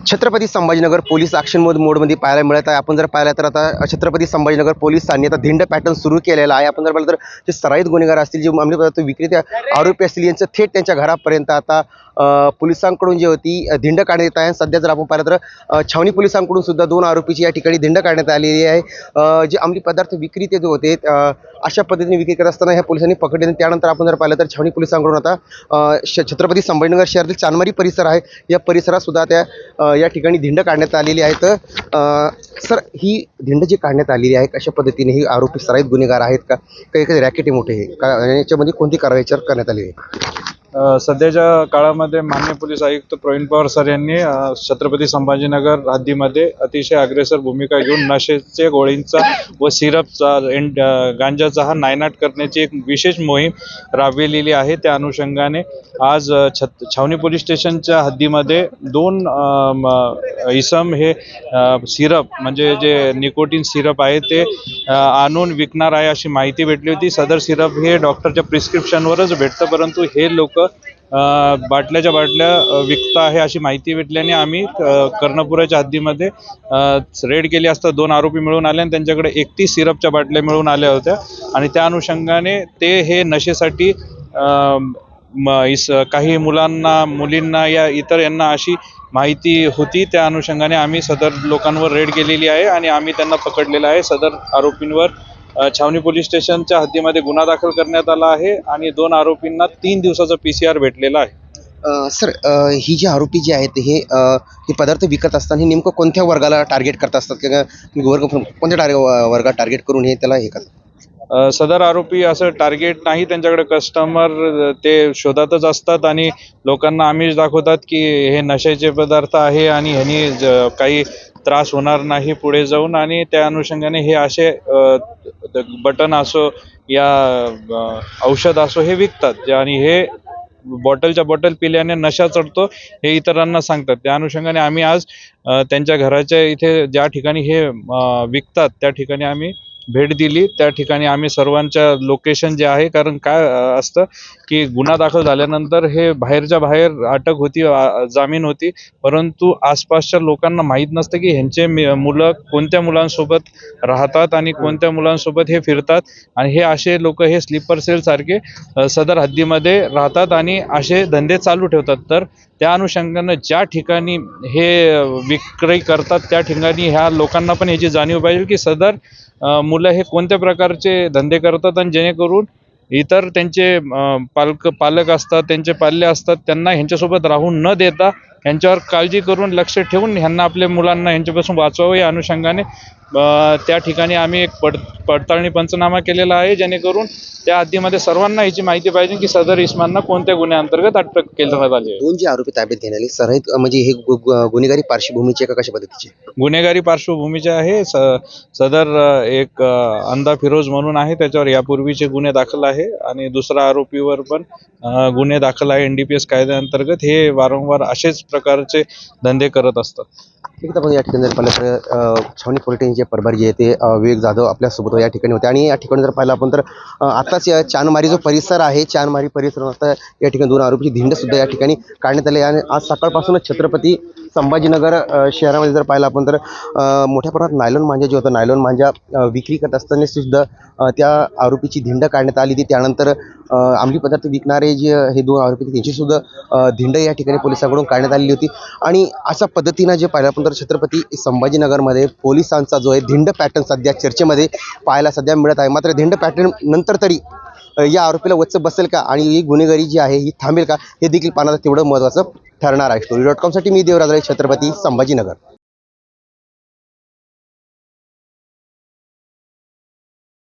Chhatrapati Sambhajinagar police action मोडमध्ये पाहायला मिळत आहे. आपण जर पाहिलं तर आता छत्रपती संभाजीनगर पोलिसांनी आता धिंड पॅटर्न सुरू केलेला आहे. आपण जर पाहिलं तर जे सराईत गुन्हेगार असतील, जे अंमली पदार्थ विक्रेते आरोपी असतील, यांचं थेट त्यांच्या घरापर्यंत आता पोलिसांकडून जी होती धिंड काढण्यात येत आहे. सध्या जर आपण पाहिलं तर छावणी पोलिसांकडून सुद्धा 2 आरोपीची या ठिकाणी धिंड काढण्यात आलेली आहे. जे अंमली पदार्थ विक्रेते जे होते अशा पद्धतीने विक्री करत असताना ह्या पोलिसांनी पकडले. त्यानंतर आपण जर पाहिलं तर छावणी पोलिसांकडून आता छत्रपती संभाजीनगर शहरातील चांदमारी परिसर आहे, या परिसरात सुद्धा त्या या ठिकाणी धिंड काढण्यात आलेली आहे. तर सर, ही धिंड जी काढण्यात आलेली आहे कशा पद्धतीने, ही आरोपी सराईत गुन्हेगार आहेत का, काही रॅकेट मोठे आहे का, याच्यामध्ये कोणती कारवाई करण्यात आली आहे? सध्याच्या काळामध्ये माननीय पोलीस आयुक्त प्रवीण पवार सर यांनी छत्रपती संभाजीनगर हद्दीमध्ये अतिशय अग्रेसर भूमिका घेऊन नशेचे गोळींचा व सिरपचा गांजाचा हा नायनाट करण्याची एक विशेष मोहीम राबविलेली आहे. त्या अनुषंगाने आज छावणी पोलीस स्टेशनच्या हद्दीमध्ये 2 इसम हे सिरप म्हणजे जे निकोटीन सिरप आहे ते आणून विकणार आहे अशी माहिती भेटली होती. सदर सिरप हे डॉक्टरच्या प्रिस्क्रिप्शनवरच भेटतं, परंतु हे लोक बाटल्याच्या बाटल्या विकता आहे अशी माहिती भेटल्याने आम्ही कर्णपुराच्या हद्दीमध्ये रेड केली असता 2 आरोपी मिळून आले आणि त्यांच्याकडे 31 सिरपच्या बाटल्या मिळून आल्या होत्या. आणि त्या अनुषंगाने ते हे नशेसाठी काही मुलींना या इतर यांना अशी माहिती होती. त्या अनुषंगाने आम्ही सदर लोकांवर रेड केलेली आहे आणि आम्ही त्यांना पकडलेलं आहे. सदर आरोपींवर छावणी पोलीस स्टेशनच्या हद्दीमध्ये गुन्हा दाखल करण्यात आला आहे आणि 2 आरोपींना 3 दिवसाचा PCR भेटलेला आहे. सर, ही जी आरोपी जे आहेत हे पदार्थ विकत असताना हे नेमकं कोणत्या वर्गाला टार्गेट करत असतात किंवा कोणत्या वर्गात टार्गेट करून हे त्याला हे करतात? सदर आरोपी असं टार्गेट नाही, त्यांच्याकडे कस्टमर ते शोधातच असतात आणि लोकांना आमिष दाखवतात की हे नशेचे पदार्थ आहे आणि ह्यांनी काही त्रास होणार नाही पुढे जाऊन, आणि त्या अनुषंगाने हे असे बटन असो या औषध असो हे विकतात आणि हे बॉटलच्या बॉटल पिल्याने नशा चढतो हे इतरांना सांगतात. त्या अनुषंगाने आम्ही आज त्यांच्या घराच्या इथे ज्या ठिकाणी हे विकतात त्या ठिकाणी आम्ही भेट दिली. त्या ठिकाणी आम्ही सर्वांच्या लोकेशन जे आहे, कारण काय असतं की गुन्हा दाखल झाल्यानंतर हे बाहेरच्या बाहेर अटक होती, जामीन होती, परंतु आसपासच्या लोकांना माहीत नसतं की ह्यांचे मुलं कोणत्या मुलांसोबत राहतात आणि कोणत्या मुलांसोबत हे फिरतात. आणि हे असे लोक हे स्लीपर सेल सारखे सदर हद्दीमध्ये राहतात आणि असे धंदे चालू ठेवतात. तर त्या अनुषंगानं ज्या ठिकाणी हे विक्री करतात त्या ठिकाणी ह्या लोकांना पण ह्याची जाणीव पाहिजे की सदर मुलं हे कोणत्या प्रकारचे धंदे करतात आणि जेणेकरून इतर त्यांचे पालक असतात, त्यांचे पाल्य असतात, त्यांना ह्यांच्यासोबत राहून न देता ह्यांच्यावर काळजी करून लक्ष ठेवून ह्यांना आपल्या मुलांना ह्यांच्यापासून वाचवावं या अनुषंगाने त्या ठिकाणी आम्ही एक पडताळणी पंचनामा केलेला आहे, जेणेकरून त्या हद्दीमध्ये सर्वांना याची माहिती पाहिजे की सदर इस्मांना कोणत्या गुन्ह्याअंतर्गत अटक करण्यात आली आहे. 2 जे आरोपी ताब्यात घेण्यात आले सराईत म्हणजे हे गुन्हेगारी पार्श्वभूमीचे का कशा पद्धतीचे? गुन्हेगारी पार्श्वभूमीचे आहे. सदर एक अंधा फिरोज म्हणून आहे, त्याच्यावर यापूर्वीचे गुन्हे दाखल आहे आणि दुसरा आरोपीवर पण गुन्हे दाखल आहे NDPS कायद्याअंतर्गत. हे वारंवार असेच प्रकारचे धंदे करत असतात. ठीक आहे. आपण या ठिकाणी जर पाहिलं तर छावणी पोलीस स्टेशनचे प्रभारी जे आहे ते विवेक जाधव आपल्यासोबत या ठिकाणी होते आणि या ठिकाणी जर पाहिलं आपण तर आताच चांदमारी जो परिसर आहे, चांदमारी परिसरात या ठिकाणी 2 आरोपीची धिंड सुद्धा या ठिकाणी काढण्यात आली आणि आज सकाळपासूनच छत्रपती संभाजीनगर शहरामध्ये जर पाहिलं आपण तर मोठ्या प्रमाणात नायलॉन मांजा जे होतं, नायलॉन मांजा विक्री करत असताना सुद्धा त्या आरोपीची धिंड काढण्यात आली होती. त्यानंतर अंमली पदार्थ विकणारे जे हे 2 आरोपी त्यांची सुद्धा धिंड या ठिकाणी पोलिसांकडून काढण्यात आलेली होती. आणि अशा पद्धतीनं जे पाहिलं आपण तर छत्रपती संभाजीनगरमध्ये पोलिसांचा जो आहे धिंड पॅटर्न सध्या चर्चेमध्ये पाहायला सध्या मिळत आहे. मात्र धिंड पॅटर्न नंतर तरी या आरोपीला वच्च बसेल का आणि ही गुन्हेगारी जी आहे ही थांबेल का, हे देखील पाहण्याचं तेवढं महत्त्वाचं ठरणार आहे. story.com साठी मी देवराज, छत्रपती संभाजीनगर.